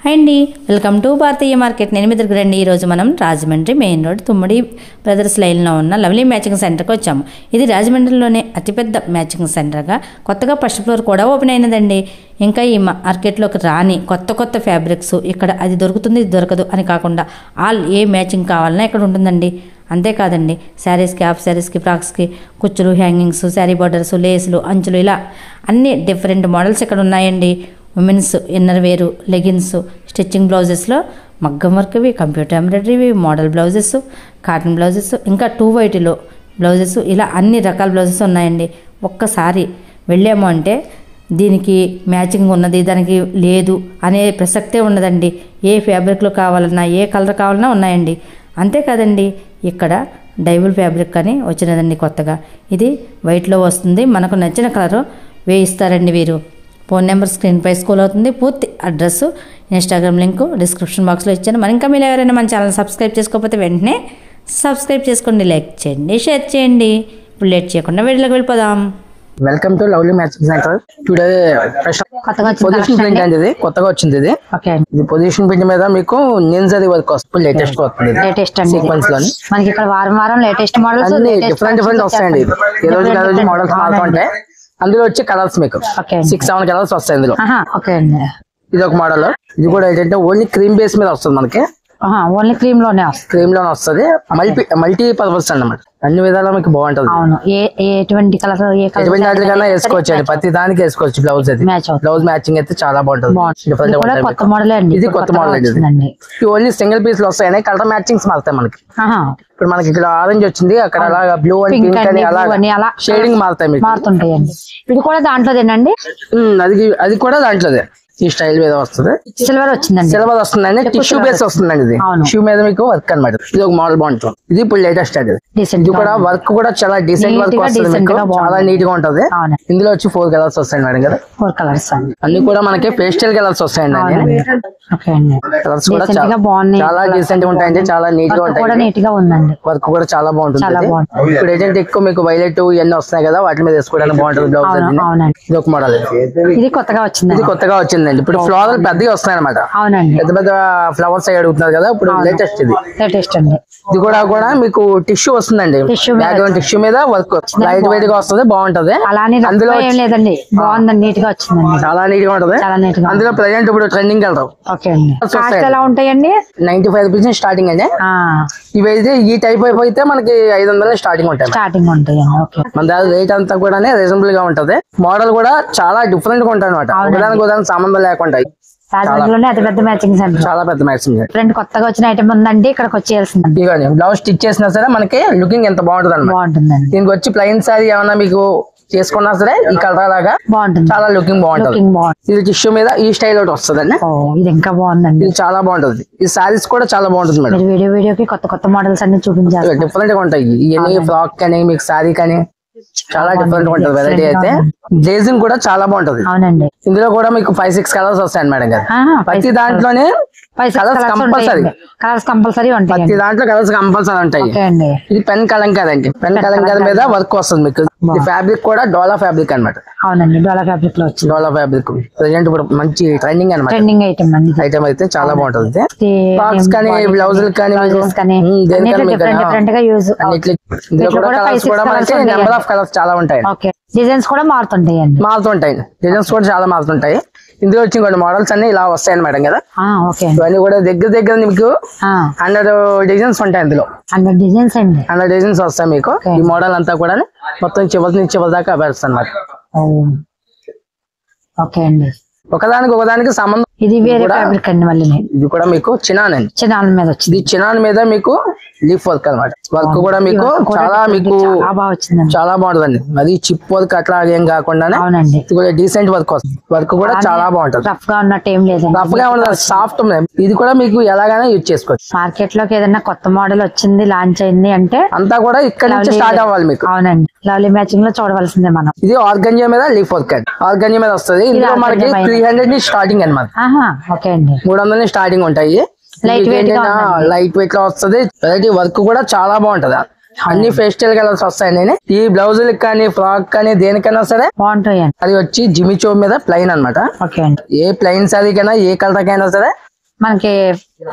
Hi అండి, welcome to Bharatiya market. నేను మీ దగ్గర రండి. ఈరోజు మనం రాజమండ్రి మెయిన్ రోడ్ తుమ్మడి బ్రదర్స్ లైన్లో ఉన్న లవ్లీ మ్యాచింగ్ సెంటర్కి వచ్చాము. ఇది రాజమండ్రిలోనే అతిపెద్ద మ్యాచింగ్ సెంటర్గా కొత్తగా ఫస్ట్ ఫ్లోర్ కూడా ఓపెన్ అయినదండి. ఇంకా ఈ మార్కెట్లోకి రాని కొత్త ఫ్యాబ్రిక్స్ ఇక్కడ అది దొరుకుతుంది ఇది దొరకదు అని కాకుండా ఆల్ ఏ మ్యాచింగ్ కావాలన్నా ఇక్కడ ఉంటుందండి. అంతేకాదండి, శారీస్కి, హాఫ్ శారీస్కి, ఫ్రాక్స్కి కుచ్చులు, హ్యాంగింగ్స్, శారీ బార్డర్స్, లేసులు, అంచులు ఇలా అన్ని డిఫరెంట్ మోడల్స్ ఇక్కడ ఉన్నాయండి. Women's inner wear, leggings, stitching బ్లౌజెస్లో మగ్గం వర్క్వి, కంప్యూటర్ ఎంబ్రాయిడరీవి, మోడల్ బ్లౌజెస్, కాటన్ బ్లౌజెస్, ఇంకా 2 వైట్లో బ్లౌజెస్, ఇలా అన్ని రకాల బ్లౌజెస్ ఉన్నాయండి. ఒక్కసారి వెళ్ళాము అంటే దీనికి మ్యాచింగ్ ఉన్నది దానికి లేదు అనే ప్రసక్తే ఉండదండి. ఏ ఫ్యాబ్రిక్లో కావాలన్నా ఏ కలర్ కావాలన్నా ఉన్నాయండి. అంతేకాదండి, ఇక్కడ డైబుల్ ఫ్యాబ్రిక్ అని వచ్చినదండి కొత్తగా. ఇది వైట్లో వస్తుంది. మనకు నచ్చిన కలరు వేయిస్తారండి వీరు. ఫోన్ నెంబర్ స్క్రీన్ పై స్క్రోల్ అవుతుంది. పూర్తి అడ్రస్, ఇన్స్టాగ్రామ్ లింక్ డిస్క్రిప్షన్ బాక్స్లో ఇచ్చాను. మరి ఇంకా మీరు ఎవరైనా మన ఛానల్ సబ్స్క్రైబ్ చేసుకోకపోతే వెంటనే సబ్స్క్రైబ్ చేసుకోండి, లైక్ చేయండి, షేర్ చేయండి. ఇప్పుడు లేట్ చేయకుండా వీడియోలోకి వెళ్ళిపోదాం. Welcome to lovely matching centre. Today position print అండి, ఇది కొత్తగా వచ్చింది. ఇది పొజిషన్ ప్రింట్ మీద మీకు నింజరీ వర్క్ వస్తుంది. లేటెస్ట్ వస్తుంది, సీక్వెన్స్ లోని మనకి ఇక్కడ వారం లేటెస్ట్ మోడల్స్ డిఫరెంట్ వస్తాయండి. ఈ రోజు మోడల్స్ మారుతుంటాయి. అందులో వచ్చే కలర్స్ మీకు 6-7 కలర్స్ వస్తాయి ఇందులో. ఇది ఒక మోడల్. ఇది కూడా ఏంటంటే ఓన్లీ క్రీమ్ బేస్ మీద వస్తుంది మనకి. ఓన్లీ క్రీమ్ లోనే వస్తుంది. మల్టీ పర్పస్ అన్నమాట. అన్ని విధాలా మీకు బాగుంటది. ఎటువంటి కలర్ ఎటువంటి వాటికన్నా వేసుకోవచ్చు అండి. ప్రతి దానికి వేసుకోవచ్చు. బ్లౌజ్ అది బ్లౌజ్ మ్యాచింగ్ అయితే చాలా బాగుంటది. కొత్త మోడల్ అండి. ఇది కొత్త మోడల్ అండి. ఓన్లీ సింగిల్ పీస్ లో వస్తాయి. కలర్ మ్యాచింగ్స్ మారుతాయి మనకి. ఇప్పుడు మనకి ఇక్కడ ఆరెంజ్ వచ్చింది, అక్కడ అలాగా బ్లూ అండ్ పింక్ అని అలా షేడింగ్ మారుతాయండి. ఇది కూడా దాంట్లోదేనండి. అది కూడా దాంట్లోదే. ఈ స్టైల్ మీద వస్తుంది. సిల్వర్ వస్తుందండి. టిష్యూ బేస్ వస్తుందండి. ఇది టిష్యూ మీద మీకు వర్క్ అనమాట. ఇది ఒక మోడల్ బాగుంటుంది. ఇది ఇప్పుడు లేటెస్ట్ అది. ఇది కూడా వర్క్ కూడా చాలా డీసెంట్ వర్క్ వస్తుంది. చాలా నీట్ గా ఉంటది. ఇందులో వచ్చి 4 కలర్స్ వస్తాయండి మేడం కదా. 4 కలర్స్ అన్ని కూడా మనకి పేస్టల్ కలర్స్ వస్తాయండి. కలర్స్ కూడా చాలా డీసెంట్ ఉంటాయండి. చాలా నీట్ గా ఉంటాయి. వర్క్ కూడా చాలా బాగుంటుంది. ఇప్పుడు ఏంటంటే ఎక్కువ మీకు వైలెట్ ఇవన్నీ వస్తున్నాయి కదా, వాటి మీద వేసుకోవడానికి బాగుంటుంది బ్లౌజ్. ఇది ఒక మోడల్. ఇది కొత్తగా వచ్చింది. ఇప్పుడు ఫ్లవర్ పెద్దగా వస్తాయి అనమాట. పెద్ద ఫ్లవర్స్ అవి అడుగుతున్నారు కదా. ఇప్పుడు లేటెస్ట్ ఇది. ఇది కూడా మీకు టిష్యూ వస్తుందండి. టిష్యూ మీద వర్క్ లైట్ వెయిట్ గా వస్తుంది. బాగుంటది. అందులో నీట్ గా వచ్చింది. చాలా నీట్ గా ఉంటది. అందులో ప్రెసెంట్ ఇప్పుడు ట్రెండింగ్ కలర్ ఎలా ఉంటాయండి. 95 రూపీస్ స్టార్టింగ్ అండి. ఇవైతే ఈ టైప్ అయితే మనకి 500 స్టార్టింగ్ ఉంటాయి. మన దగ్గర రేట్ అంతా కూడా రీజనబుల్ గా ఉంటది. మోడల్ కూడా చాలా డిఫరెంట్ గా ఉంటాయి అనమాట. ఒకదానికి సంబంధం లేకుండా అతిపెద్ద మ్యాచింగ్ సెంటర్. చాలా పెద్ద మ్యాచింగ్. ఫ్రెండ్ కొత్తగా వచ్చిన ఐటమ్ ఉందండి. ఇక్కడికి వచ్చేయాల్సింది. బ్లౌజ్ స్టిచ్ చేసినా సరే మనకి లుకింగ్ ఎంత బాగుంటుంది. దీనికి వచ్చి ప్లెయిన్ సారీ ఏమన్నా మీకు చేసుకున్నా సరే ఈ కలర్ లాగా బాగుంటుంది. చాలా లుకింగ్ బాగుంటుంది. ఇది టిష్యూ మీద ఈ స్టైల్ ఒకటి వస్తుందండి. ఇది ఇంకా బాగుందండి. ఇది చాలా బాగుంటుంది. ఈ సారీస్ కూడా చాలా బాగుంటుంది మేడం. వీడియోకి కొత్త మోడల్స్ అన్ని చూపించారు. డిఫరెంట్ గా ఉంటాయి. ఇవన్నీ ఫ్రాక్ కానీ మీకు సారీ కానీ చాలా డిఫరెంట్ గా ఉంటుంది. వెరైటీ అయితే గ్లేజింగ్ కూడా చాలా బాగుంటది. అవునండి. ఇందులో కూడా మీకు 5-6 కలర్స్ వస్తాయండి మేడం గారు. ప్రతి దాంట్లోనే కలర్స్ కంపల్సరీ ఉంటాయి. ప్రతి దాంట్లో కలర్స్ కంపల్సరీ ఉంటాయి. ఇది పెన్ కలంకారీ అండి. పెన్ కలంకారీ మీద వర్క్ వస్తుంది మీకు. ఈ ఫ్యాబ్రిక్ కూడా డోలా ఫ్యాబ్రిక్ అనమాట. అవునండి, డోలా ఫ్యాబ్రిక్ లో వచ్చింది. డోలా ఫ్యాబ్రిక్ ప్రెసెంట్ ఇప్పుడు మంచి ట్రెండింగ్ అనమాట. ట్రెండింగ్ ఐటమ్ అయితే చాలా బాగుంటుంది. బాక్స్ కానీ బ్లౌజులు కానీ నెంబర్ ఆఫ్ కలర్స్ చాలా ఉంటాయి. డిజైన్స్ కూడా మారుతుంటాయి. డిజైన్స్ కూడా చాలా మారుతుంటాయి. ఇందులో వచ్చి కొన్ని మోడల్స్ అన్ని ఇలా వస్తాయండి మేడం కదా. ఇవన్నీ కూడా దగ్గర మీకు 100 డిజైన్స్ ఉంటాయి. అందులో 100 డిజైన్స్ వస్తాయి మీకు. ఈ మోడల్ అంతా కూడా మొత్తం చివరి నుంచి చివరి దాకా పెడతాను అన్నమాట. ఒకదానికి సంబంధం. ఇది వేరే ఫ్యాబ్రిక్ అండి. మళ్ళీ ఇది కూడా మీకు చినాన్ అండి. చినాన్ మీద మీకు లీఫ్ వర్క్ అనమాట. వర్క్ కూడా మీకు చాలా బాగుంటుంది. అది చిప్ వర్క్ అట్లా ఏం కాకుండా డీసెంట్ వర్క్ వస్తుంది. వర్క్ కూడా చాలా బాగుంటుంది. రఫ్ గా ఉన్నట్టు ఏం లేదు. రఫ్ గా ఉండదు, సాఫ్ట్ ఉంది. ఇది కూడా మీకు ఎలాగైనా యూజ్ చేసుకోవచ్చు. మార్కెట్ లోకి ఏదైనా కొత్త మోడల్ వచ్చింది, లాంచ్ అయింది అంటే అంతా కూడా ఇక్కడ నుంచి స్టార్ట్ అవ్వాలి మీకు. అవునండి, లవ్లీ మ్యాచింగ్ లో చూడవలసిందే మనం. ఇది ఆర్గంజా మీద లీఫ్ వర్క్ అండి. ఆర్గంజా మీద వస్తుంది. ఇందులో మనకి 300 నుంచి స్టార్టింగ్ అనమాట. 300 నుంచి స్టార్టింగ్ ఉంటాయి. లైట్ వెయిట్ లో వస్తుంది. వెరైటీ వర్క్ కూడా చాలా బాగుంటది. అన్ని ఫేస్టల్ కలర్స్ వస్తాయండి. ఈ బ్లౌజులకి కానీ ఫ్రాక్ కానీ దేనికైనా సరే బాగుంటాయి. అది వచ్చి జిమిచో మీద ప్లెయిన్ అనమాట. ఏ ప్లెయిన్ సారీ కైనా ఏ కలర్ కైనా సరే మనకి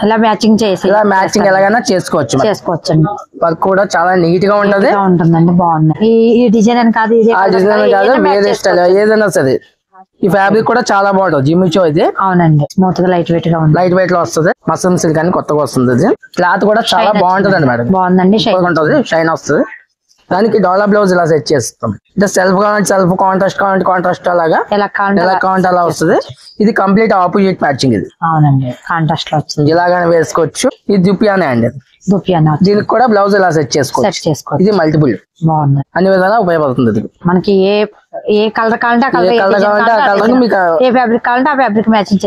ఇలా మ్యాచింగ్ చేసి ఇలా మ్యాచింగ్ ఎలాగైనా చేసుకోవచ్చు. వర్క్ కూడా చాలా నీట్ గా ఉంటుందండి. బాగుంది. ఈ డిజైన్ అని కాదు, ఆ డిజైన్ కాదు, వేరే స్టైల్ ఏదైనా సరే. ఈ ఫ్యాబ్రిక్ కూడా చాలా బాగుంటుంది. జిమ్మిచో అయితే అవునండి, స్మూత్ గా లైట్ వెయిట్ గా ఉంది. లైట్ వెయిట్ లో వస్తుంది. మసమ్ సిల్క్ అని కొత్తగా వస్తుంది. క్లాత్ కూడా చాలా బాగుంటది మేడం. బాగుందండి, షైన్ వస్తుంది. దానికి డోలా బ్లౌజ్ ఇలా సెట్ చేస్తాం. అంటే సెల్ఫ్ కావాలంటే సెల్ఫ్, కాంట్రాస్ట్ అలాగా ఎలా కావాలంటే అలా వస్తుంది. ఇది కంప్లీట్ ఆపోజిట్ మ్యాచింగ్. ఇది అవునండి, కాంట్రాస్ట్ లో వచ్చింది. ఇలాగానే వేసుకోవచ్చు. ఇది దుపియానే అండి. దీనికి కూడా బ్లౌజ్ ఇలా సెట్ చేసుకోవచ్చు. ఇది మల్టిపుల్ బాగుంది, అన్ని విధాలా ఉపయోగపడుతుంది. ఇది మనకి ఏ కలర్ కావాలంటే ఆ కలర్, ఏ ఫ్యాబ్రిక్ కావాలంటే ఆ ఫ్యాబ్రిక్ మ్యాచింగ్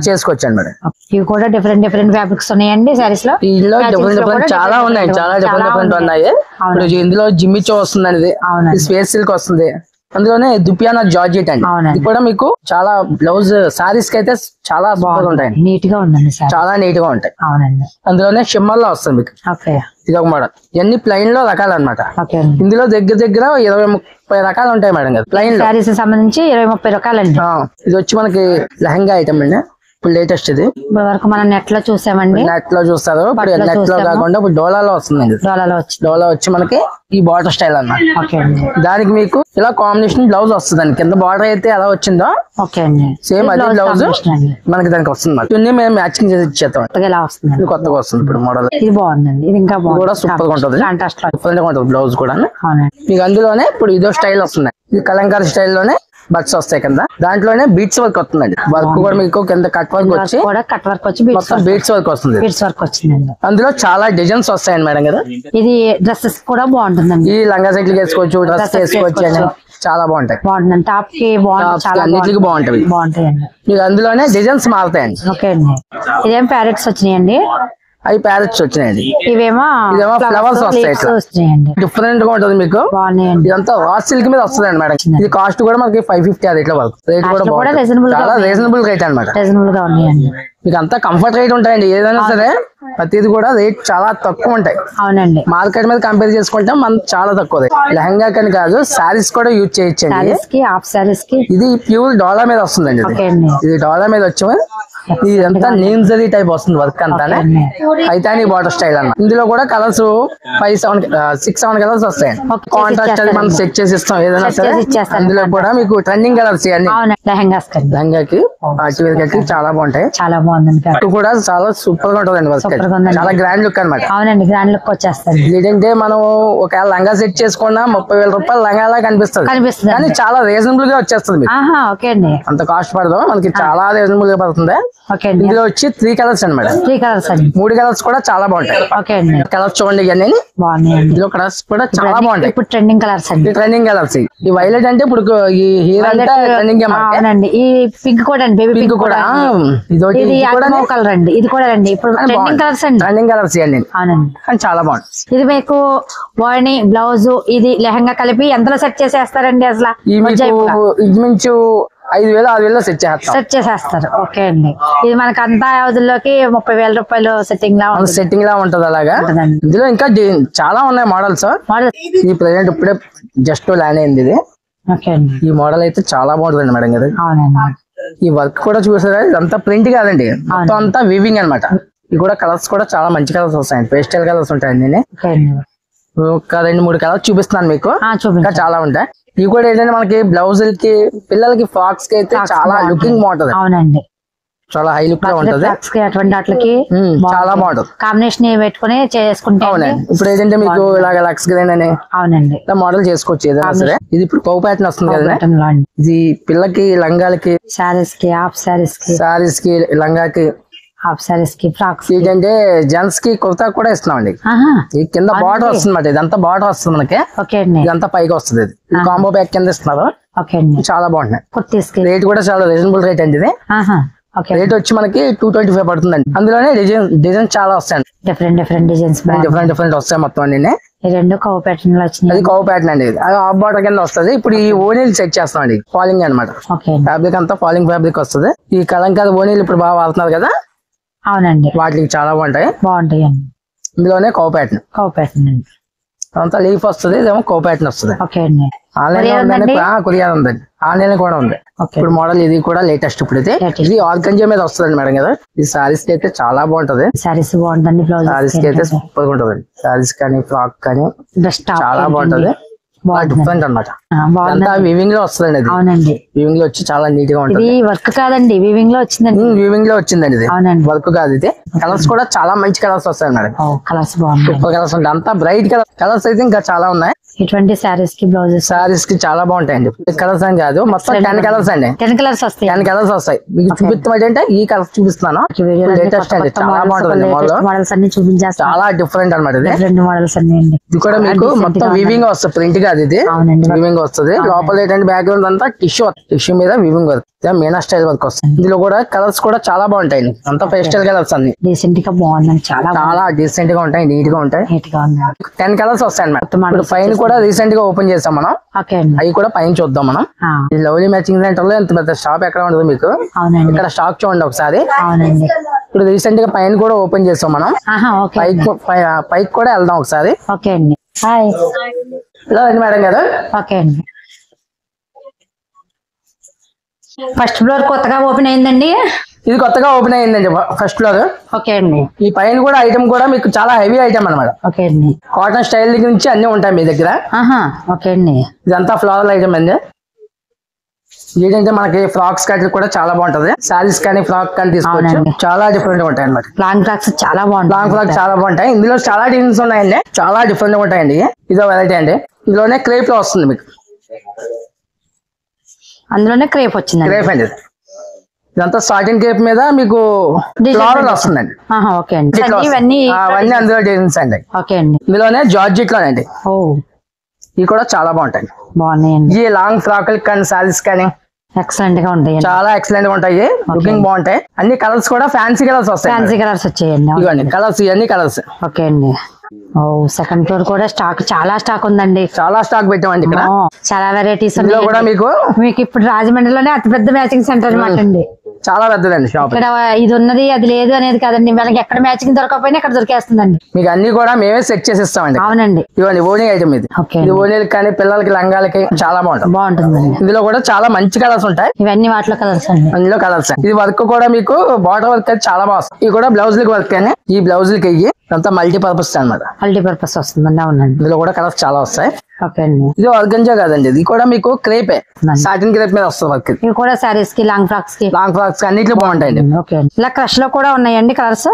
చేసుకోవచ్చు అండి మేడం. ఇవి కూడా డిఫరెంట్ ఫ్యాబ్రిక్స్ ఉన్నాయండి సారీస్ లో. ఇందులో డిఫరెంట్ చాలా ఉన్నాయి. చాలా డిఫరెంట్ ఉన్నాయి. ఇందులో జిమ్మిచో వస్తుంది అండి. స్పేస్ సిల్క్ వస్తుంది. అందులోనే దుపియానా జార్జెట్ అండి. ఇది కూడా మీకు చాలా బ్లౌజ్ సారీస్ కి అయితే చాలా బాగా ఉంటాయి. నీట్ గా ఉందండి, చాలా నీట్ గా ఉంటాయి. అవునండి. అందులోనే షిమ్మర్ లో వస్తుంది మీకు. ఇది ఒక మోడల్. ఇవన్నీ ప్లైన్ లో రకాలు అనమాట. ఇందులో దగ్గర 20-30 రకాలు ఉంటాయి మేడం గారు. ప్లైన్ సారీస్ సంబంధించి 20-30 రకాలండి. ఇది వచ్చి మనకి లెహంగా ఐటమ్ అండి. ఇప్పుడు లేటెస్ట్ ఇది. ఇప్పుడు వరకు మనం నెట్ లో చూసామండి. నెట్ లో చూస్తారు. ఇప్పుడు నెట్ లో కాకుండా ఇప్పుడు డోలాలో వస్తుందండి. డోలా వచ్చి మనకి ఈ బార్డర్ స్టైల్ అన్నమాట. దానికి మీకు ఇలా కాంబినేషన్ బ్లౌజ్ వస్తుంది. కింద బార్డర్ అయితే ఎలా వచ్చిందో సేమ్ అదే బ్లౌజ్ మనకి దానికి వస్తుంది. మేము మ్యాచింగ్ చేసి ఇచ్చేస్తాం. ఇది కొత్తగా వస్తుంది ఇప్పుడు మోడల్. ఇది బాగుందండి. ఇది ఇంకా కూడా సూపర్ గా ఉంటుంది. డిఫరెంట్ గా ఉంటుంది బ్లౌజ్ కూడా. మీకు అందులోనే ఇప్పుడు ఇదో స్టైల్ వస్తుంది. ఇది కలంకారీ స్టైల్లోనే బట్స్ వస్తాయి కింద. దాంట్లోనే బీట్స్ వర్క్ వస్తుందండి. వర్క్ కూడా మీకు కింద కట్ వర్క్ వచ్చి బీట్స్ వర్క్ వస్తుంది. అందులో చాలా డిజైన్స్ వస్తాయండి మేడం కదా. ఇది డ్రెస్సెస్ కూడా బాగుంటుందండి. ఈ లంగా సెట్లు వేసుకోవచ్చు, డ్రెస్ వేసుకోవచ్చు అండి. చాలా బాగుంటాయి. టాప్ కి అన్నిటికి బాగుంటాయి. మీకు అందులోనే డిజైన్స్ మారుతాయండి. ఓకే అండి. ఇదేం ప్యారెట్స్ వచ్చినాయండి. అవి ప్యారెట్స్ వచ్చినాయండి. ఇదేమో ఫ్లవర్స్ వస్తాయి. డిఫరెంట్ గా ఉంటుంది మీకు. ఇదంతా రా సిల్క్ మీద వస్తుంది మేడం. ఇది కాస్ట్ కూడా మనకి 550 అది ఇట్లా వర్క్. రేట్ కూడా చాలా రీజనబుల్ రేట్ అనమాట. మీకు అంతా కంఫర్ట్ రేట్ ఉంటాయండి. ఏదైనా సరే ప్రతిది కూడా రేట్ చాలా తక్కువ ఉంటాయి. అవునండి. మార్కెట్ మీద కంపేర్ చేసుకుంటే మనకు చాలా తక్కువ. లెహంగా కని కాదు, సారీస్ కూడా యూజ్ చేయొచ్చండి. ఇది ప్యూర్ డోలా మీద వస్తుందండి. ఇది డోలా మీద వచ్చి ఇదంతా నేమ్జరీ టైప్ వస్తుంది వర్క్ అంతానే. ఐతాని బార్డర్ స్టైల్ అన్న. ఇందులో కూడా కలర్స్ 6-7 కలర్స్ వస్తాయండి. కాంట్రాస్ట్ అది మనం సెట్ చేసి ఇస్తాం ఏదైనా సరే. అందులో కూడా మీకు ట్రెండింగ్ కలర్స్ ఇవన్నీ లెహంగాకి చాలా బాగుంటాయి. చాలా బాగుంది. కూడా చాలా సూపర్ గా ఉంటుందండి వర్క్. చాలా గ్రాండ్ లుక్ అనమాట. అవునండి, గ్రాండ్ లుక్ వచ్చేస్తుంది. ఏంటంటే మనం ఒకవేళ లంగా సెట్ చేసుకున్నా 30,000 రూపాయలు లంగా కనిపిస్తుంది. కానీ చాలా రీజనబుల్ గా వచ్చేస్తుంది. అంత కాస్ట్ పడదు మనకి, చాలా రీజనబుల్ గా పడుతుంది. ఇందులో వచ్చి 3 కలర్స్ అండి మేడం. 3 కలర్స్ కూడా చాలా బాగుంటాయి. కలర్స్ చూడండి. ఇవన్నీ ఇందులో కలర్స్ కూడా చాలా బాగుంటాయి. ఇప్పుడు ట్రెండింగ్ కలర్స్ అండి. Trending colours. ఈ వైలెట్ అంటే ఇప్పుడు ఈ హీరో ట్రెండింగ్. ఈ పింక్ కూడా అండి. బేబీ పింక్ కూడా. కలర్ అండి. ఇది కూడా అండి ఇప్పుడు ట్రెండింగ్ కలర్స్ అండి. ట్రెండింగ్ కలర్స్ ఇవన్నీ. అవునండి, చాలా బాగుంది. ఇది మీకు బాడీ బ్లౌజ్ ఇది లెహంగా కలిపి ఎంతలో సెట్ చేసేస్తారండి అసలు? ఇంచుమించు 5,000-6,000 సెట్ చేసేస్తారు. ఓకే అండి. ఇది మనకి అంతా అవధిలోకి 30,000 రూపాయలు సెట్టింగ్ లా ఉంటది. అలాగా ఇందులో ఇంకా చాలా ఉన్నాయి మోడల్స్. ఈ ప్రెసెంట్ ఇప్పుడే జస్ట్ ల్యాండ్ అయింది ఇది. ఈ మోడల్ అయితే చాలా బాగుంటుంది మేడం కదా. ఈ వర్క్ కూడా చూసారా, ఇదంతా ప్రింట్ కాదండి, మొత్తం అంతా వీవింగ్ అనమాట. ఇది కూడా కలర్స్ కూడా చాలా మంచి కలర్స్ వస్తాయండి. పేస్టల్ కలర్స్ ఉంటాయండి. ఒక 2-3 కలర్స్ చూపిస్తున్నాను మీకు. ఇంకా చాలా ఉంటాయి. ఇవి కూడా ఏంటంటే మనకి బ్లౌజులకి, పిల్లలకి ఫ్రాక్స్ కి అయితే చాలా లుకింగ్ బాగుంటది. అవునండి, చాలా హై లుక్ గా ఉంటది. చాలా బాగుంటది. కాంబినేషన్ పెట్టుకుని చేసుకుంటే. అవునండి. ఇప్పుడు ఏంటంటే మీకు ఇలాగ లక్స్ గ్రీన్ అని అవునండి ఇలా మోడల్ చేసుకోవచ్చు ఏదైనా సరే. ఇది ఇప్పుడు కౌ ప్యాటర్న్ వస్తుంది కదా. ఇది పిల్లకి లంగాలకి, సారీస్ కి, హాఫ్ సారీస్ కి, లంగాకి, హాఫ్ సారీస్ కి, ఫ్రాక్స్. ఏంటంటే జెంట్స్ కి కుర్తా కూడా ఇస్తున్నాం అండి. ఈ కింద బార్డర్ వస్తుంది అన్నమాట. ఇదంతా బార్డర్ వస్తుంది మనకి. ఇదంతా పైకి వస్తుంది. ఇది కాంబో ప్యాక్ కింద ఇస్తున్నారు. చాలా బాగుంటున్నాయి. రేట్ కూడా చాలా రీజనబుల్ రేట్ అండి. ఇది రేట్ వచ్చి మనకి 225 పడుతుందండి. అందులోనే డిజైన్ చాలా వస్తాయండి. డిఫరెంట్ డిఫరెంట్ వస్తాయి మొత్తం అన్ని. రెండు కౌ ప్యాటర్న్ లో వచ్చింది. అది కౌ ప్యాటర్న్ అండి. అది హాఫ్ బార్డర్ కింద వస్తుంది. ఇప్పుడు ఈ ఓనీలు సెట్ చేస్తాం అండి. ఫాలింగ్ అనమాట. ఫ్యాబ్రిక్ అంతా ఫాలింగ్ ఫ్యాబ్రిక్ వస్తుంది. ఈ కలంకారీ ఓనీలు ఇప్పుడు బాగా వాడుతున్నారు కదా. అవునండి, వాటికి చాలా బాగుంటాయి అండి. ఇందులోనే కౌ ప్యాటర్న్ అండి. అంతా లీఫ్ వస్తుంది. ఇదేమో కౌ ప్యాటర్న్ వస్తుంది. ఆన్లైన్ ఉందండి, కొరియర్ ఉందండి, ఆన్లైన్ కూడా ఉంది. ఇప్పుడు మోడల్ ఇది కూడా లేటెస్ట్. ఇప్పుడు ఇది ఆర్గంజా మీద వస్తుందండి మేడం కదా. ఈ సారీస్ కి అయితే చాలా బాగుంటది. సారీస్ బాగుంటుంది, సారీస్ కి అయితే సూపర్ గా ఉంటది. సారీస్ కానీ ఫ్రాక్ కానీ చాలా బాగుంటది. డిఫరెంట్ అనమాట. వీవింగ్ లో వస్తుందండి అది. అవునండి, వీవింగ్ లో వచ్చి చాలా నీట్ గా ఉంటుంది. వర్క్ కాదండి, వీవింగ్ లో వచ్చిందండి. వీవింగ్ లో వచ్చిందండి ఇది, వర్క్ కాదు ఇది. కలర్స్ కూడా చాలా మంచి కలర్స్ వస్తాయి మేడం. కలర్స్ బాగుంది, సూపర్ కలర్స్ ఉంటాయి. అంతా బ్రైట్ కలర్స్ అయితే ఇంకా చాలా ఉన్నాయి. ఇటువంటి సారీస్ కి బ్లౌజెస్ సారీస్ కి చాలా బాగుంటాయండి. కలర్స్ అని కాదు, మొత్తం 10 కలర్స్ అండి. 10 కలర్స్ వస్తాయి. 10 కలర్స్ వస్తాయి. మీకు చూపిస్తామంటే ఈ కలర్స్ చూపిస్తున్నాను. లేటెస్ట్ అండి, చాలా బాగుంటుంది. మోడల్స్ అన్ని చూపించేస్తాను. చాలా డిఫరెంట్ అనమాట ఇది. రెండు మోడల్స్ అన్ని అండి. ఇది కూడా మీకు మొత్తం వీవింగ్ వస్తుంది, ప్రింట్ కాదు ఇది. వీవింగ్ వస్తుంది. లోపల ఏంటంటే బ్యాక్గ్రౌండ్ అంతా టిష్యూ మీద weaving work, Meena style work వస్తుంది. ఇందులో కూడా కలర్స్ కూడా చాలా బాగుంటాయి. అంతా పేస్టల్ కలర్స్ అన్ని. డీసెంట్ గా బాగుందండి, చాలా డీసెంట్ గా ఉంటాయి, నీట్ గా ఉంటాయి. 10 కలర్స్ వస్తాయి అన్నమాట. పైన కూడా రీసెంట్ గా ఓపెన్ చేసాం మనం. అవి కూడా పైన చూద్దాం మనం. ఈ లవ్లీ మ్యాచింగ్ సెంటర్ లో ఎంత పెద్ద షాప్ ఎక్కడ ఉంటుంది మీకు. ఇక్కడ స్టాక్ చూడండి ఒకసారి. ఇప్పుడు రీసెంట్ గా పైన కూడా ఓపెన్ చేసాం మనం. పైకి కూడా వెళ్దాం ఒకసారి. ఓకే అండి, హాయ్. ఇలా మేడం గారు. ఓకే అండి. ఫస్ట్ ఫ్లోర్ కొత్తగా ఓపెన్ అయిందండి. ఇది కొత్తగా ఓపెన్ అయిందండి ఫస్ట్ ఫ్లోర్. ఓకే అండి. ఈ పైన కూడా ఐటమ్ కూడా మీకు చాలా హెవీ ఐటమ్ అనమాట. ఓకే అండి. కాటన్ స్టైల్ దగ్గర నుంచి అన్ని ఉంటాయి మీ దగ్గర. ఓకే అండి. ఇదంతా ఫ్లోరల్ ఐటమ్ అండి. ఏంటంటే మనకి ఫ్రాక్స్ కట్లు కూడా చాలా బాగుంటది. సారీస్ కానీ ఫ్రాక్ కానీ తీసుకోవచ్చు. చాలా డిఫరెంట్ గా ఉంటాయి అనమాట. లాంగ్ ఫ్రాక్స్ చాలా బాగుంటాయి. లాంగ్ ఫ్రాక్ చాలా బాగుంటాయి. ఇందులో చాలా డిజైన్స్ ఉన్నాయండి, చాలా డిఫరెంట్ గా ఉంటాయండి. ఇదో వెరైటీ అండి. ఇందులోనే క్రేప్ లో వస్తుంది మీకు. అందులోనే క్రేప్ వచ్చింది. క్రేప్ అండి. ఇదంతా స్టార్టింగ్ క్రేప్ మీద మీకు ఫ్లోరల్ వస్తుందండి. ఓకే అండి. అవన్నీ అందులో డిజైన్స్ అండి. ఓకే అండి. ఇందులోనే జార్జెట్ లోనండి. ఇవి కూడా చాలా బాగుంటాయి. బాగున్నాయండి. ఈ లాంగ్ ఫ్రాక్ కానీ సారీస్ కానీ ఎక్సలెంట్ గా ఉంటాయి. చాలా ఎక్సలెంట్ గా ఉంటాయి. లుకింగ్ బాగుంటాయి. అన్ని కలర్స్ కూడా ఫ్యాన్సీ కలర్స్ వస్తాయి. ఫ్యాన్సీ కలర్స్ వచ్చాయండి. ఇవన్నీ కలర్స్, ఇవన్నీ కలర్స్. ఓకే అండి. సెకండ్ ఫ్లోర్ కూడా స్టాక్, చాలా స్టాక్ ఉందండి. చాలా స్టాక్ పెట్టామండి ఇక్కడ. చాలా వెరైటీస్ కూడా మీకు ఇప్పుడు రాజమండ్రిలోనే అతి పెద్ద మ్యాచింగ్ సెంటర్ అనమాట అండి. చాలా పెద్దదండి షాప్. ఇక్కడ ఇది ఉన్నది అది లేదు అనేది కాదండి. మనకి ఎక్కడ మ్యాచింగ్ దొరకకపోయినా ఇక్కడ దొరికేస్తుందండి. మీకు అన్ని కూడా మేమే సెట్ చేసి ఇస్తామండి. అవునండి. ఇవన్నీ ఓనీ ఐటమ్ ఇది. ఇది ఓనీలకి కానీ పిల్లలకి లంగాలకి చాలా బాగుంటుంది. ఇందులో కూడా చాలా మంచి కలర్స్ ఉంటాయి. ఇవన్నీ వాటిలో కలర్స్ అండి. అందులో కలర్స్. ఇది వర్క్ కూడా మీకు బార్డర్ వర్క్ అయితే చాలా బాగుంది. ఇది కూడా బ్లౌజ్ కి వర్క్ అని. ఈ బ్లౌజ్ కి అంతా మల్టీపర్పస్ అనమాట. మల్టీపర్పస్ వస్తుందండి. అవునండి. ఇందులో కూడా కలర్స్ చాలా వస్తాయి. ఓకే అండి. ఇది ఆర్గంజా కాదండి, ఇది కూడా మీకు క్రేపే, సాటిన్ క్రేప్ మీద వస్తుంది వర్క్. ఇవి కూడా సారీస్ కి, లాంగ్ ఫ్రాక్స్ కి అన్నిట్లో బాగుంటాయండి. ఓకే. ఇలా క్రష్ లో కూడా ఉన్నాయండి కలర్స్.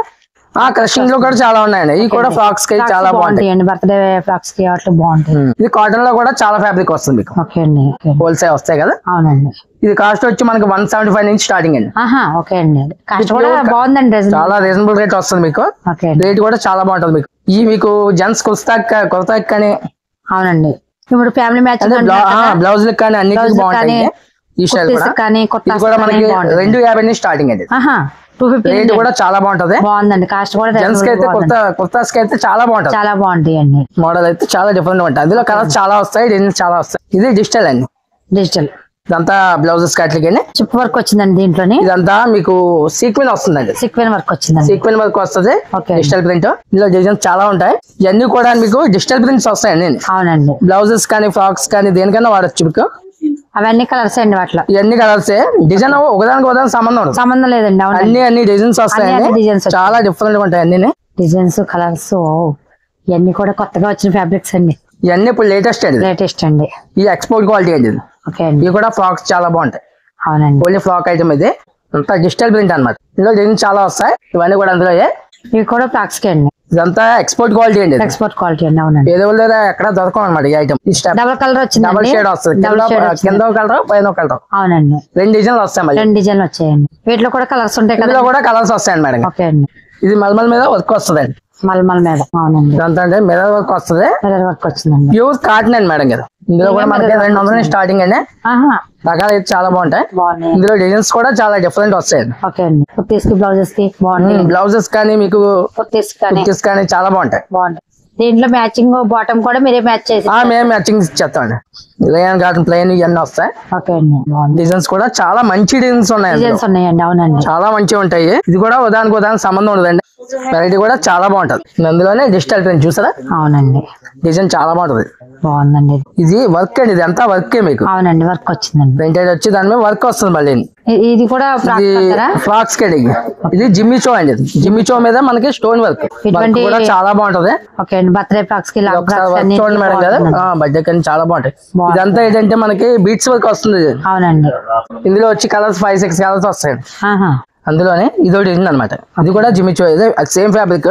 క్రషింగ్ లో కూడా చాలా ఉన్నాయండి. ఇవి కూడా ఫ్రాక్స్ కి చాలా బాగుంటాయి. బర్త్డే ఫ్రాక్స్ కి అట్లా బాగుంటాయి. ఇది కాటన్ లో కూడా చాలా ఫ్యాబ్రిక్ వస్తుంది మీకు. ఓకే అండి. హోల్సేల్ వస్తాయి కదా. అవునండి. ఇది కాస్ట్ వచ్చి మనకి 175 నుంచి స్టార్టింగ్ అండి. ఓకే అండి. కాస్ట్ కూడా బాగుందండి, చాలా రీజనబుల్ రేట్ వస్తుంది మీకు. రేట్ కూడా చాలా బాగుంటుంది మీకు. ఈ మీకు జెంట్స్ కుర్తా కానీ. అవునండి. ఇప్పుడు ఫ్యామిలీ మ్యాచ్ బ్లౌజ్ కానీ అన్నిటికీ బాగుంటాయి. ఈ స్టైల్ కూడా మనకి 250 నుంచి స్టార్టింగ్ అండి. 250 రేట్ కూడా చాలా బాగుంటది. బాగుందండి. కాస్ట్ కూడా జెంట్స్ కి అయితే కుర్తాస్ కి అయితే చాలా బాగుంటది. చాలా బాగుంటాయి అండి. మోడల్ అయితే చాలా డిఫరెంట్ ఉంటాయి. అందులో కలర్స్ చాలా వస్తాయి, డిజైన్స్ చాలా వస్తాయి. ఇది డిజిటల్ అండి. డిజిటల్ ఇదంతా బ్లౌజెస్ కట్లకి చిప్ వర్క్ వచ్చిందండి. దీంట్లోని ఇదంతా మీకు సీక్వెన్ వస్తుందండి. సీక్వెన్ వర్క్ వచ్చిందండి. సీక్వెన్ వర్క్ వస్తుంది. Digital print. ఇందులో డిజైన్స్ చాలా ఉంటాయి. ఇవన్నీ కూడా మీకు డిజిటల్ ప్రింట్స్ వస్తాయండి. అవునండి. బ్లౌజెస్ కానీ ఫ్రాక్స్ కానీ దేనికైనా వాడచ్చు మీకు. అవన్నీ కలర్స్ అండి. వాటిలో ఇవన్నీ కలర్సే. డిజైన్ ఒకదానికి సంబంధం లేదండి. అన్ని డిజైన్స్ వస్తాయండి. చాలా డిఫరెంట్ గా ఉంటాయి అన్ని డిజైన్స్, కలర్స్. ఇవన్నీ కూడా కొత్తగా వచ్చిన ఫ్యాబ్రిక్స్ అండి. ఇవన్నీ ఇప్పుడు లేటెస్ట్ అండి. ఈ ఎక్స్పోర్ట్ క్వాలిటీ అండి. ఓకే అండి. ఇవి కూడా ఫ్రాక్స్ చాలా బాగుంటాయి. అవునండి. ఓన్లీ ఫ్రాక్ ఐటమ్ ఇది. అంతా డిజిటల్ ప్రింట్ అనమాట. ఇందులో డిజైన్స్ చాలా వస్తాయి. ఇవన్నీ కూడా అందులో ఇవి కూడా ఫ్రాక్స్ కి అండి. ఇదంతా ఎక్స్పోర్ట్ క్వాలిటీ అండి. ఎక్స్పోర్ట్ క్వాలిటీ అండి. అవునండి. ఏదో ఎక్కడ దొరకం అనమాట ఈ ఐటమ్. డబుల్ కలర్ వచ్చింది. డబుల్ షేడ్ వస్తుంది. కింద కలర్, పైన కలర్. అవునండి. 2 డిజైన్లు వస్తాయి. 2 డిజైన్లు వచ్చాయండి. వీటిలో కూడా కలర్స్ ఉంటాయి కదా. ఇందులో కూడా కలర్స్ వస్తాయండి మేడం. ఓకే అండి. ఇది మల్మల్ మీద వర్క్ వస్తుందండి. మల్మల్ మీద. అవునండి. ఇదంతా అంటే మిర్రర్ వర్క్ వస్తుంది. మిర్రర్ వర్క్ వచ్చిందండి. ప్యూర్ కాటన్ అండి మేడం గారు. ఇందులో కూడా మనకి 200 స్టార్టింగ్ అండి. రకాలు అయితే చాలా బాగుంటాయి. ఇందులో డిజైన్స్ కూడా చాలా డిఫరెంట్ వస్తాయండి. ఓకే అండి. కుర్తీస్ కి, బ్లౌజెస్ కి బాగుంటాయి. బ్లౌజెస్ కానీ మీకు కుర్తీస్ కానీ చాలా బాగుంటాయి. దీంట్లో మ్యాచింగ్ బాటమ్ కూడా మీరే మ్యాచ్ చేసి మేము మ్యాచింగ్ ఇచ్చేస్తామండి. రేయన్ కాటన్ ప్లెయిన్ ఇవన్నీ వస్తాయి. ఓకే అండి. డిజైన్స్ కూడా చాలా మంచి డిజైన్స్ ఉన్నాయండి. అవునండి. చాలా మంచిగా ఉంటాయి. ఇది కూడా ఉదానికి సంబంధం ఉండదండి. వెరైటీ కూడా చాలా బాగుంటది. అందులోనే డిజిటల్ ప్రింట్ చూసారా. అవునండి. డిజైన్ చాలా బాగుంటది. బాగుందండి. ఇది వర్క్ అండి, ఇది అంతా వర్క్ మీకు. అవునండి, వర్క్ వచ్చిందండి. ప్రింటెడ్ వచ్చి దాని మీద వర్క్ వస్తుంది మళ్ళీ. ఇది కూడా ఫ్రాక్స్ కటింగ్. ఇది జిమ్మి చో అండి, జిమ్మి చో మీద మనకి స్టోన్ వర్క్ కూడా చాలా బాగుంటది. బర్త్డే ఫ్రాక్స్ కి చూడండి మేడం కదా, బర్త్డే కానీ చాలా బాగుంటాయి. ఇదంతా ఏంటంటే మనకి బీట్స్ వర్క్ వస్తుంది. అవునండి. ఇందులో వచ్చి కలర్స్ 5-6 కలర్స్ వస్తాయి అందులోనే. ఇది ఒకటి అనమాట. ఇది కూడా జిమ్మి చో, సేమ్ ఫ్యాబ్రిక్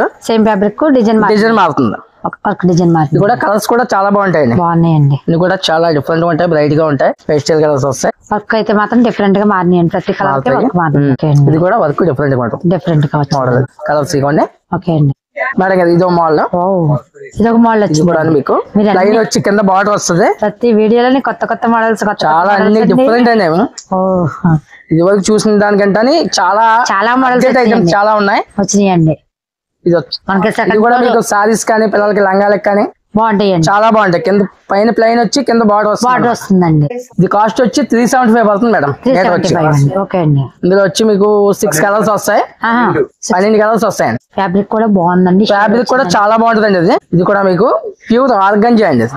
డిజైన్ మారుతుంది. ఇది కూడా కలర్స్ కూడా చాలా బాగుంటాయండి. బాగున్నాయండి. ఇది కూడా చాలా డిఫరెంట్ గా ఉంటాయి, బ్రైట్ గా ఉంటాయి, పేస్టల్ కలర్స్ వస్తాయి. వర్క్ అయితే మాత్రం డిఫరెంట్ గా మారినాయండి. ప్రతి కలర్ ఇది కూడా వర్క్ డిఫరెంట్ గా ఉంటుంది. డిఫరెంట్ గా మోడల్ కలర్స్ ఇవ్వండి. ఓకే అండి మేడం గారు, ఇదో మోడల్. ఇదొక మోడల్ వచ్చి కూడా మీకు లైన్ వచ్చి కింద బార్డర్ వస్తుంది. ప్రతి వీడియోలోని కొత్త మోడల్స్ చాలా అన్ని డిఫరెంట్ అండి. ఇది వరకు చూసిన దానికంటే చాలా మోడల్స్ ఐటమ్స్ చాలా ఉన్నాయి వచ్చినాయండి. ఇది కూడా మీకు సారీస్ కానీ పిల్లలకి లంగాలకు కానీ బాగుంటాయండి, చాలా బాగుంటాయి. కింద పైన ప్లైన్ వచ్చి కింద బార్డర్ వస్తుందండి. ఇది కాస్ట్ వచ్చి 375 పడుతుంది మేడం. ఇందులో వచ్చి మీకు 6 కలర్స్ వస్తాయి, 12 కలర్స్ వస్తాయండి. ఫ్యాబ్రిక్ కూడా బాగుందండి. ఫ్యాబ్రిక్ కూడా చాలా బాగుంటుందండి. ఇది కూడా మీకు ప్యూర్ ఆర్గంజా అండి.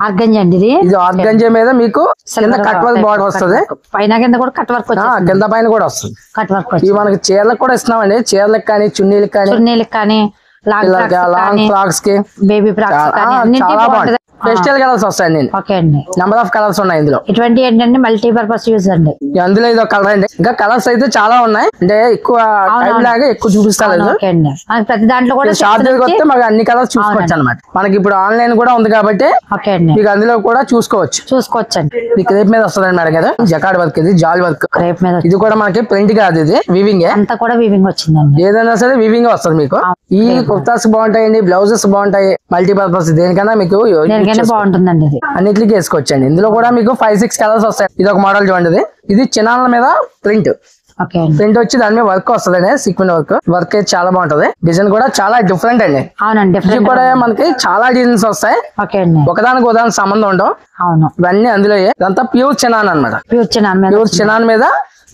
ఇది ఆర్గంజా మీద మీకు కింద కట్ వర్క్ బార్డర్ వస్తుంది, పైన కింద కూడా కట్ వర్క్, కింద పైన కూడా వస్తుంది కట్ వర్క్. ఇవి మనకి చీరలకు కూడా ఇస్తున్నామండి. చీరలకు కానీ చున్నీలకు కానీ లాంగ్ ఫ్రాక్స్ కి బేబీ ఫ్రాక్స్ చాలా బాగుంటుంది. పేస్టల్ కలర్స్ వస్తాయండి. నెంబర్ ఆఫ్ కలర్స్ ఉన్నాయి ఇందులో. ఇటువంటి ఏంటంటే మల్టీపర్పస్ యూజ్ అండి. అందులో ఇది ఒక కలర్ అండి. ఇంకా కలర్స్ అయితే చాలా ఉన్నాయి, అంటే ఎక్కువ టైం లాగా ఎక్కువ చూపిస్తాను. ప్రతి దాంట్లో కూడా షాప్ దగ్గరికి వస్తే మాకు అన్ని కలర్స్ చూసుకోవచ్చు అనమాట. మనకి ఇప్పుడు ఆన్లైన్ కూడా ఉంది కాబట్టి మీకు అందులో కూడా చూసుకోవచ్చు అండి. ఇది క్రేప్ మీద వస్తుందండి మేడం కదా, జకార్డ్ వర్క్, ఇది జాల్ వర్క్ క్రేప్ మీద. ఇది కూడా మనకి ప్రింట్ కాదు, ఇది వీవింగ్. అంతా కూడా వీవింగ్ వచ్చిందండి. ఏదైనా సరే వీవింగ్ వస్తుంది మీకు. ఈ కుర్తాస్ బాగుంటాయండి, బ్లౌజెస్ బాగుంటాయి, మల్టీపర్పస్ దేనికైనా మీకు బాగుంటుందండి. ఇది అన్నిటికీ వేసుకోవచ్చండి. ఇందులో కూడా మీకు 5-6 కలర్స్ వస్తాయి. ఇది ఒక మోడల్ చూడండి. ఇది చిన్నాల మీద ప్రింట్ వచ్చి దాని మీద వర్క్ వస్తుంది, సీక్వెన్స్ వర్క్ అయితే చాలా బాగుంటది. డిజైన్ కూడా చాలా డిఫరెంట్ అండి. ఇది కూడా మనకి చాలా డిజైన్స్ వస్తాయి, ఒకదానికి ఉదాహరణ సంబంధం ఉండవు. ఇవన్నీ అందులో ఇదంతా ప్యూర్ చిన్నాన్ అనమాట. ప్యూర్ చిన్నాన్ మీద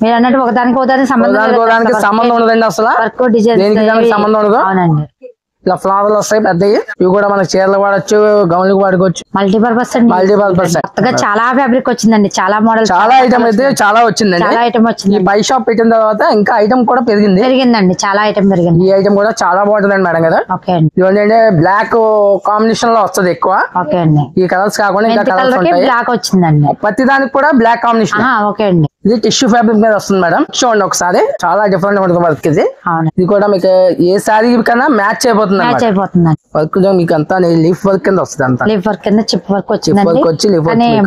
మీరు అన్నట్టు ఒకదానికి సంబంధం ఉండదండి. అసలు దేనికి సంబంధం ఉండదు. ఇలా ఫ్లవర్లు వస్తాయి పెద్దవి. ఇవి కూడా మనకి చీరలు వాడచ్చు, గౌన్లకు వాడుకోవచ్చు. మల్టీపర్పస్ చాలా ఫ్యాబ్రిక్ వచ్చిందండి. చాలా మోడల్, చాలా ఐటమ్ అయితే చాలా వచ్చిందండి. ఈ బై షాప్ పెట్టిన తర్వాత ఇంకా ఐటమ్ కూడా పెరిగిందండి. చాలా ఐటమ్ పెరిగింది. ఈ ఐటమ్ కూడా చాలా బాగుంటుందండి మేడం కదా. ఇవన్నీ బ్లాక్ కాంబినేషన్ లో వస్తుంది ఎక్కువ. ఈ కలర్స్ కాకుండా ఇంకా కలర్స్ ఉంటాయి. బ్లాక్ వచ్చిందండి. ప్రతి దానికి కూడా బ్లాక్ కాంబినేషన్. ఇది టిష్యూ ఫ్యాబ్రిక్ మీద వస్తుంది మేడం. చూడండి ఒకసారి, చాలా డిఫరెంట్ గా ఉంటుంది వర్క్. ఇది కూడా మీకు ఏ శారీ కన్నా మ్యాచ్ అయిపోతుంది వర్క్. మీకు అంతా లీఫ్ వర్క్ కింద వస్తుంది. అంతా లీఫ్ వర్క్ కింద చిప్ వర్క్ వచ్చి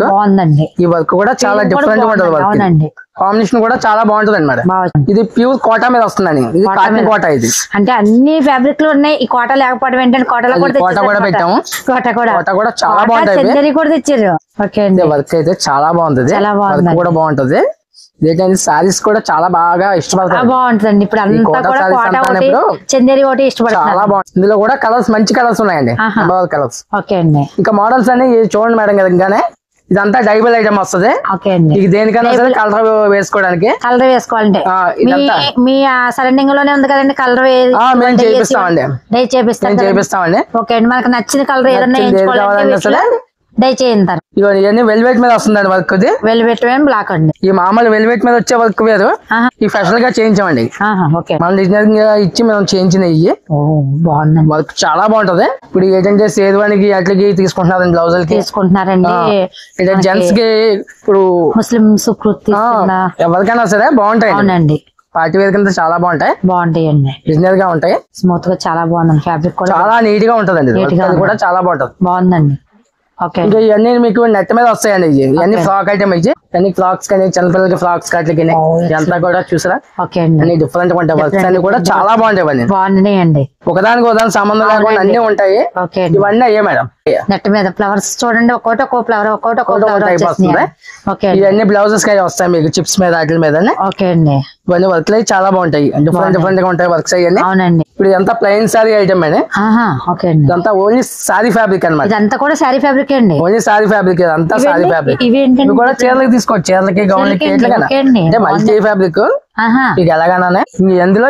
బాగుందండి. ఈ వర్క్ కూడా చాలా డిఫరెంట్ గా ఉంటుంది వర్క్. కాంబినేషన్ కూడా చాలా బాగుంటుంది అండి మేడం. ఇది ప్యూర్ కోటా మీద వస్తుందండి. ఇది కాటన్ కోటా. ఇది అంటే అన్ని ఫ్యాబ్రిక్ లో ఉన్నాయి. ఈ కోట లేకపోవడం ఏంటంటే కోటలో కూడా పెట్టాము. కోట కూడా చాలా బాగుంటుంది. కూడా తెచ్చారు. వర్క్ అయితే చాలా బాగుంటుంది. వర్క్ కూడా బాగుంటుంది. ఏంటంటే సారీస్ కూడా చాలా బాగా ఇష్టపడతారు. బాగుంటుందండి. ఇప్పుడు చందేరి ఒకటి ఇష్టపడతారు. చాలా బాగుంటుంది. ఇందులో కూడా కలర్స్ మంచి కలర్స్ ఉన్నాయండి. కలర్స్ ఇంకా మోడల్స్ అన్ని చూడండి మేడం కదా. ఇంకానే ఇదంతా డైబుల్ ఐటమ్ వస్తుంది. మీకు దేనికైనా సరే కలర్ వేసుకోవడానికి, కలర్ వేసుకోవాలంటే మీ సరౌండింగ్ లోనే ఉంది కదండి. కలర్ మేము చేపిస్తామండి. చేపిస్తామండి. ఓకే అండి. మనకు నచ్చిన కలర్ ఏదైనా డై చేయండి. ఇవన్నీ వెల్వెట్ మీద వస్తుందండి వర్క్. ఇది వెల్వెట్ బ్లాక్ అండి. ఈ మామూలు వెల్వెట్ మీద వచ్చే వర్క్ వేరు. ఈ స్పెషల్ గా చేయించామండి. మన డిజైనర్ ఇచ్చి మేము చేయించినవి. బాగుందండి. వర్క్ చాలా బాగుంటది. ఇప్పుడు ఏంటంటే సేద్వానికి అట్లకి తీసుకుంటున్నారండి, బ్లౌజులకి తీసుకుంటున్నారండి. జెంట్స్ కి ఇప్పుడు ముస్లిమ్స్ ఎవరికైనా సరే బాగుంటాయి. అవునండి. పార్టీ వేర్ కింద చాలా బాగుంటాయండి. డిజైనర్ గా ఉంటాయి. స్మూత్ గా చాలా బాగుంది. ఫ్యాబ్రిక్ కూడా చాలా నీట్ గా ఉంటదండి. కూడా చాలా బాగుంటది. బాగుందండి. ఇంకా ఇవన్నీ మీకు నెట్ మీద వస్తాయండి. ఇవన్నీ ఫ్రాక్ ఐటమ్ ఇచ్చి అన్ని ఫ్రాక్స్ కానీ చిన్నపిల్లలకి ఫ్రాక్స్ కట్లకి ఇదంతా కూడా చూసారా అన్ని డిఫరెంట్ గా ఉంటాయి. వర్క్స్ అన్ని కూడా చాలా బాగుంటాయి. ఒకదానికి ఉదాహరణ సంబంధం లేకుండా అన్ని ఉంటాయి. ఇవన్నీ అయ్యే మేడం. నెట్ మీద ఫ్లవర్స్ చూడండి. ఒక్కో ఫ్లవర్ ఇవన్నీ బ్లౌజెస్ వస్తాయి మీకు చిప్స్ మీద వాటి మీద. ఇవన్నీ వర్క్ చాలా బాగుంటాయి. డిఫరెంట్ గా ఉంటాయి వర్క్స్ అవన్నీ. అవునండి. ఇప్పుడు ఇదంతా ప్లెయిన్ సారీ ఐటమ్ అండి. ఇదంతా ఓన్లీ సారీ ఫ్యాబ్రిక్ అనమాట. ఇదంతా కూడా సారీ ఫ్యాబ్రిక్ అండి. Only sorry fabric. ఇదంతా సారీ ఫ్యాబ్రిక్. ఇవి కూడా చీరలకి తీసుకోవచ్చు. చీరలకి గౌన్లకి అంటే మల్టీ ఫ్యాబ్రిక్ మీకు ఎలాగైనా. ఎందులో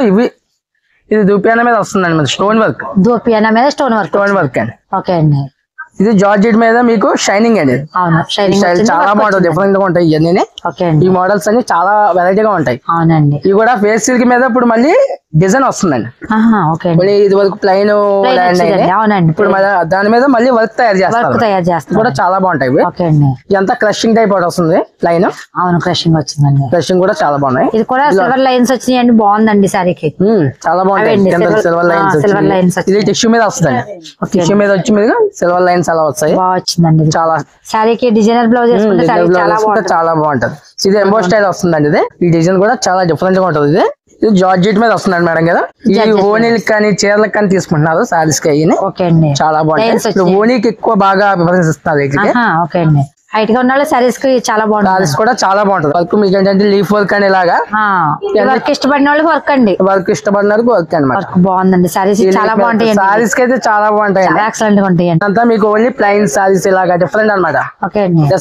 ఇది దూపియానా మీద వస్తుందండి. Stone work. దూపియానా మీద స్టోన్ వర్క్ అండి. ఓకే అండి. ఇది జార్జెట్ మీద మీకు షైనింగ్ అండి. అవును, స్టైల్ చాలా బాగుంటుంది, డిఫరెంట్ గా ఉంటాయి ఇవన్నీ. ఈ మోడల్స్ అన్ని చాలా వెరైటీగా ఉంటాయి. అవునండి. ఇవి కూడా ఫేస్ సిల్క్ మీద ఇప్పుడు మళ్ళీ డిజైన్ వస్తుందండి. ఇది వరకు ప్లైన్ ఇప్పుడు దాని మీద మళ్ళీ వర్క్ తయారు చేస్తారు కూడా చాలా బాగుంటాయి. ఇదంతా క్రషింగ్ టైప్ వస్తుంది ప్లైన్. అవును, క్రషింగ్ వచ్చిందండి. క్రషింగ్ కూడా చాలా బాగున్నాయి. ఇది కూడా సిల్వర్ లైన్స్ వచ్చినాయండి, బాగుందండి సారీకి. చాలా బాగుంటాయి. సిల్వర్ లైన్స్ ఇది టిష్యూ మీద వస్తుంది. టిష్యూ మీద వచ్చి మీద సిల్వర్ లైన్స్ అలా వస్తాయి. వచ్చిందండి చాలా సారీకి. డిజైనర్ బ్లౌజ్ చాలా బాగుంటది. ఇది ఎంబో స్టైల్ వస్తుందండి. ఇది ఈ డిజైన్ కూడా చాలా డిఫరెంట్ గా ఉంటుంది. ఇది జార్జెట్ మీద వస్తుందండి మేడం కదా. ఈ ఓనీలకు కానీ చీరలకు కానీ తీసుకుంటున్నారు సారీస్ కి. చాలా బాగుంటాయి. ఓనీకి ఎక్కువ బాగా ప్రిఫరెన్స్ ఇస్తున్నారు. హైట్ గా ఉన్న సారీస్ కి చాలా బాగుంటుంది. సారీస్ కూడా చాలా బాగుంటుంది. వర్క్ మీకు ఏంటంటే లీఫ్ వర్క్ అని ఇలాగా వర్క్ ఇష్టపడిన వాళ్ళకి వర్క్ అండి. వర్క్ ఇష్టపడిన వాళ్ళకి వర్క్ అనమాట. బాగుందండి. సారీస్ చాలా బాగుంటాయి. సారీస్ కి అయితే చాలా బాగుంటాయి. ఎక్సలెంట్ గా ఉంటాయి. అంతా మీకు ఓన్లీ ప్లైన్ సారీస్ ఇలాగా డిఫరెంట్ అనమాట.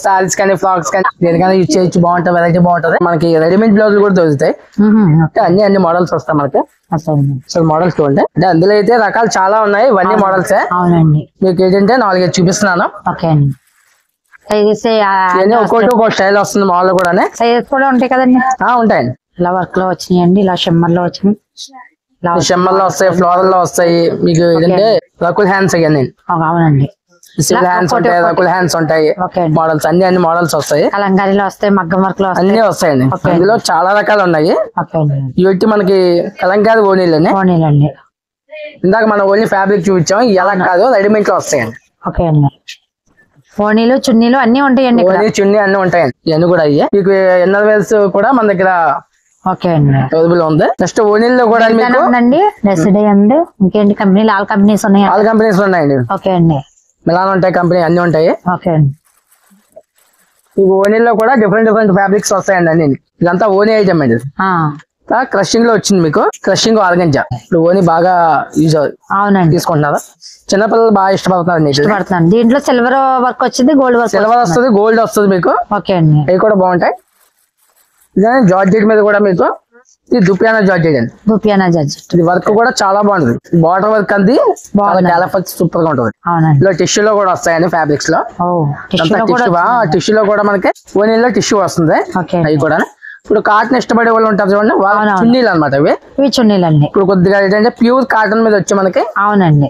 సారీస్ కానీ ఫ్రాక్స్ కానీ దేనికైనా యూజ్ చేయొచ్చు. బాగుంటుంది, వెరైటీ బాగుంటుంది. మనకి రెడీమేడ్ బ్లౌజ్ కూడా దొరుకుతాయి. అన్ని మోడల్స్ వస్తాయి మనకి. అసలు మోడల్స్ చూడండి. అంటే అందులో అయితే రకాలు చాలా ఉన్నాయి. ఇవన్నీ మోడల్స్. అవునండి. మీకు ఏంటంటే 4-5 చూపిస్తున్నాను. ఓకే అండి. ఒక్కొక్కటి ఒక్కొక్క స్టైల్ వస్తుంది. మాల్ కూడా సైజెస్ కూడా ఉంటాయి కదండి. ఉంటాయండి. ఇలా వర్క్ లో వచ్చినాయండి, ఇలా షిమ్మర్ లో వచ్చినాయి. షిమ్మర్ లో వస్తాయి, ఫ్లోరల్ లో వస్తాయి. మీకు ఏంటంటే రకుల్ హ్యాండ్స్ అయ్యాయి. అవునండి. సివిల్ హ్యాండ్స్ ఉంటాయి, రకుల్ హ్యాండ్స్ ఉంటాయి. మోడల్స్ అన్ని మోడల్స్ వస్తాయి. కలంకారీలో వస్తాయి, మగ్గం వర్క్ లో అన్ని వస్తాయండి. అందులో చాలా రకాలు ఉన్నాయి. ఇవి మనకి కలంకారీ ఓనీలండి. ఇందాక మనం ఓన్లీ ఫ్యాబ్రిక్ చూపించాం. ఎలా కాదు, రెడీమేడ్ లో వస్తాయండి. ఓకే అండి. ఓనీలు చున్నీలు అన్ని ఉంటాయండి. చున్నీ అన్ని ఉంటాయండి. ఇవన్నీ కూడా అయ్యే మీకు ఎన్నర్ వేల్స్ కూడా మన దగ్గర అవైలబుల్ ఉంది. నెక్స్ట్ ఓనీల్లో కూడా ఇంకేంటి కంపెనీలు, ఆల్ కంపెనీస్ ఉన్నాయి. ఆల్ కంపెనీస్ ఉన్నాయండి. ఓకే అండి. మిలాన్ ఉంటాయి, కంపెనీ అన్ని ఉంటాయి. ఓకే అండి. ఈ ఓనీల్లో కూడా డిఫరెంట్ ఫ్యాబ్రిక్స్ వస్తాయండి అన్ని. ఇదంతా ఓనీ ఐటమ్ అండి. క్రషింగ్ లో వచ్చింది మీకు. క్రషింగ్ ఆర్గంజా ఇప్పుడు ఓనీ బాగా యూజ్ తీసుకుంటున్నారా? చిన్నపిల్లలు బాగా ఇష్టపడుతున్నారు. దీంట్లో సిల్వర్ వర్క్ వచ్చింది, గోల్డ్ వర్క్. సిల్వర్ వస్తుంది, గోల్డ్ వస్తుంది మీకు. ఓకే అండి. అవి కూడా బాగుంటాయి. ఇదే జార్జెట్ మీద కూడా మీకు ఇది దుపియానా జార్జెట్ అండి. దుపియానా జార్జెట్. ఇది వర్క్ కూడా చాలా బాగుంటుంది. బార్డర్ వర్క్ అంది సూపర్ గా ఉంటుంది. ఇలా టిష్యూ లో కూడా వస్తాయండి ఫ్యాబ్రిక్స్ లో. టిష్యూ లో కూడా మనకి ఓనీలో టిష్యూ వస్తుంది. అవి కూడా ఇప్పుడు కాటన్ ఇష్టపడే వాళ్ళు ఉంటారు చూడండి, వాళ్ళ చున్నీలు అనమాట. ఇవి చున్నీలండి. ఇప్పుడు కొద్దిగా ఏంటంటే ప్యూర్ కాటన్ మీద వచ్చి మనకి. అవునండి.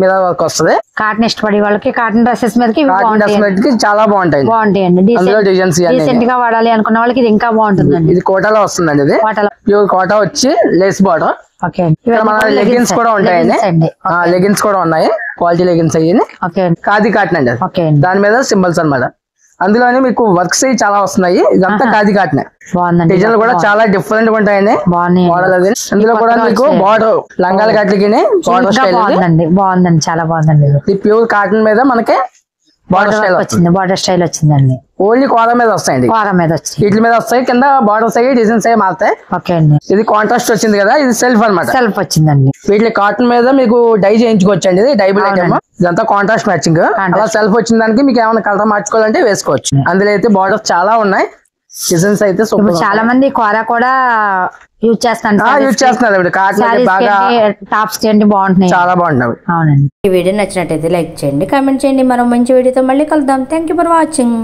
మీద వర్క్ వస్తుంది. కాటన్ ఇష్టపడే వాళ్ళకి కాటన్ డ్రెస్సెస్ మీదకి చాలా బాగుంటాయండి. డీసెంట్ గా వాడాలి అనుకున్న వాళ్ళకి ఇది ఇంకా బాగుంటుందండి. ఇది కోటాలో వస్తుందండి. ఇది ప్యూర్ కోటా వచ్చి లేస్ బార్డర్. మన లెగిన్స్ కూడా ఉంటాయండి. లెగిన్స్ కూడా ఉన్నాయి, క్వాలిటీ లెగిన్స్ అయ్యి. ఖాదీ కాటన్ అండి. దాని మీద సింబల్స్ అనమాట. అందులోనే మీకు వర్క్స్ చాలా వస్తున్నాయి. ఇదంతా ఖాదీ కాటన్. డిజైన్లు కూడా చాలా డిఫరెంట్ గా ఉంటాయండి. మోడల్ అది. అందులో కూడా మీకు బార్డర్ లంగాల కట్లకి బార్డర్ స్టైల్ బాగుందండి, చాలా బాగుందండి. ఇది ప్యూర్ కాటన్ మీద మనకి బార్డర్ స్టైల్ వచ్చింది. బార్డర్ స్టైల్ వచ్చిందండి. ఓన్లీ కోర మీద వస్తాయండి. వీటి మీద వస్తాయి, కింద బార్డర్స్ అయ్యి డిజైన్స్ అయ్యి మారుతాయి. ఓకే అండి. ఇది కాంట్రాస్ట్ వచ్చింది కదా, ఇది సెల్ఫ్ అనమాట. సెల్ఫ్ వచ్చిందండి. వీటి కాటన్ మీద మీకు డై చేయించుకోవచ్చండి. ఇది డైబుల్ ఐటమ్. ఇదంతా కాంట్రాస్ట్ మ్యాచింగ్. అలా సెల్ఫ్ వచ్చిన దానికి మీకు ఏమైనా కలర్ మార్చుకోవాలంటే వేసుకోవచ్చు. అందులో అయితే బార్డర్స్ చాలా ఉన్నాయి. డిజైన్స్ అయితే సూపర్. చాలా మంది కోరా కూడా యూజ్ చేస్తున్నారు. టాప్స్ బాగుంటున్నాయి, చాలా బాగుంటున్నాయి. అవునండి. ఈ వీడియో నచ్చినట్టయితే లైక్ చేయండి, కామెంట్ చేయండి. మరో మంచి వీడియోతో మళ్ళీ కలుద్దాం. Thank you for watching.